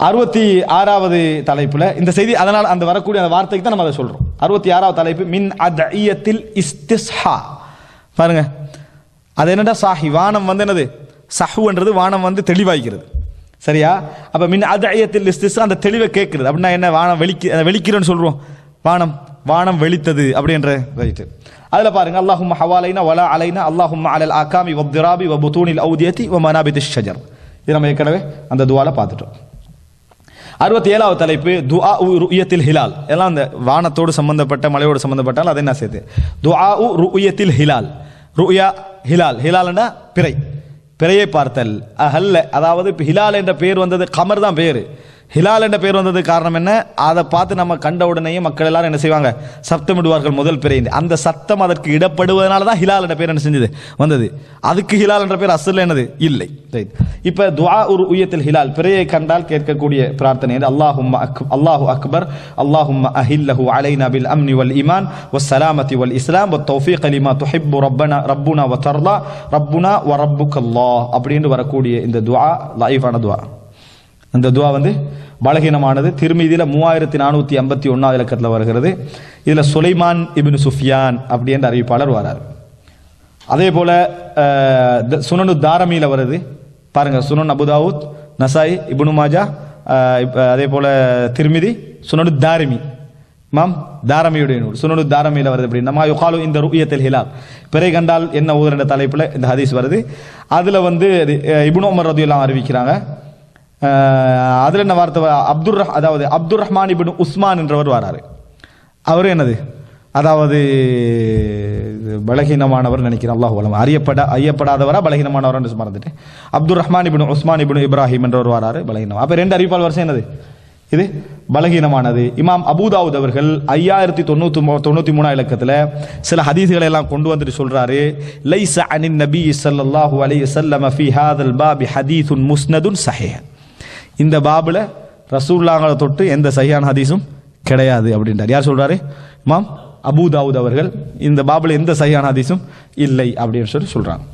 66வது தலைப்புல இந்த செய்தி, அதனால் அந்த வரக்கூடிய அந்த வார்த்தைக்கு தான் நம்ம அதை சொல்றோம். 66வது தலைப்பு மின் அத்இயத்தில் இஸ்திஸ்ஹா. பாருங்க, அது என்னடா சாஹி, வானம் வந்து என்னது, சஹுன்றது வானம் வந்து தெளிவாய்க்கிறது, சரியா? அப்ப மின் அத்இயத்தில் இஸ்திஸ்ஹா, அந்த தெளிவை கேட்கிறது. அப்படின்னா என்ன, வானம் வெளிக்கிறோன்னு சொல்றோம், வானம் வெளித்தது அப்படின்ற ரைட்டு. அதுல பாருங்க, அல்லாஹும்ம ஹவாலைனா வலா அலைனா அல்லாஹும்ம அலல் ஆகாமி வத்திராபி வபுதூனில் ஔதியதி வமனாபிதிஷ் ஷஜர். இது நம்ம ஏற்கனவே அந்த துஆல பார்த்துட்டோம். 67வது தலைப்பு துஆ ருயத்தில் ஹிலால். எல்லாம் அந்த வானத்தோடு சம்பந்தப்பட்ட மலையோடு சம்பந்தப்பட்டால் அதை என்ன சேர்த்து துஆ ருயத்தில் ஹிலால். ருயா ஹிலால், ஹிலால்னா பிறையை பார்த்தல். அஹல்ல, அதாவது ஹிலால் என்ற பேர் வந்தது, கமர் தான் பேரு. ஹிலால் என்ற பேர் வந்தது காரணம் என்ன, அதை பார்த்து நம்ம கண்ட உடனேயே மக்கள் எல்லாரும் என்ன செய்வாங்க, சப்தமிடுவார்கள் முதல் பிறை. அந்த சத்தம் அதற்கு இடப்படுவதனால தான் ஹிலால் என்ற பேர் என்ன செஞ்சது வந்தது. அதுக்கு ஹிலால் என்ற பேர் அசல் என்னது இல்லை. இப்ப துஆ ருயத்தில் ஹிலால், பிறையை கண்டால் கேட்கக்கூடிய பிரார்த்தனை அல்லாஹு அக்பர் அல்லாஹும்ம அஹில்லஹு அலைனா பில் அம்னி வல் ஈமான் வஸ்ஸலாமத்தி வல் இஸ்லாம் வத்தௌஃபீக் லிமா துஹிப்பு ரப்புனா வ தர்லா ரப்புனா வ ரப்புக்கல்லாஹ் அப்படின்னு வரக்கூடிய இந்த துஆ லைஃபான துஆ. இந்த துஆ வந்து பலகீனமானது. திர்மிதியில 3451 இலக்கத்தில் வருகிறது. இதுல சுலைமான் இப்னு சுஃபியான் அப்படி என்ற அறிவிப்பாளர் வரார். அதே போல சுனனு தாரமியில வருது பாருங்க, சுனன் அபுதாவுத், நசாய், இப்னு மாஜா, அதே போல திர்மிதி, சுனனு தாரிமி, இமாம் தாரமியுடைய நூல் சுனனு தாரமியில வருது. அப்படி நம்ம யுகாலு இந்த ருயத்தில் ஹிலால், பிறை கண்டால் என்ன ஊர் என்ற தலைப்புல இந்த ஹதீஸ் வருது. அதுல வந்து இப்னு உமர் ரலியல்லாஹு அறிவிக்கிறாங்க. அதுல என்ன வார்த்தை, அதாவது அப்துர் ரஹ்மான் இப்னு உஸ்மான் என்றவர் வராரு. அவரு என்னது, அதாவது பலகீனமானவர் நினைக்கிறேன், அல்லாஹு அலம், ஐயப்படாதவரா பலகீனமானவர் என்று மறந்துட்டு, அப்துர் ரஹ்மான் இப்னு உஸ்மான் இப்னு இப்ராஹிம் என்றவர் வராரு, பலகீனம். அப்ப 2 அறிவிப்பால் வருஷம் என்னது, இது பலகீனமானது. இமாம் அபூதாவுத் அவர்கள் 5093 இலக்கத்துல சில ஹதீஸ்களை எல்லாம் கொண்டு வந்துட்டு சொல்றாரு, லைஸ அனின் நபி ஸல்லல்லாஹு அலைஹி வஸல்லம் ஃபீ ஹாதல் பாப் ஹதீஸுன் முஸ்னதுன் ஸஹீஹ். இந்த பாபுல ரசூலுல்லாஹ்வை தொட்டு எந்த சஹீஹான ஹதீஸும் கிடையாது அப்படின்றார். யார் சொல்றாரு? இமாம் அபூதாவுத் அவர்கள். இந்த பாபுல எந்த சஹீஹான ஹதீஸும் இல்லை அப்படின்னு சொல்றாங்க.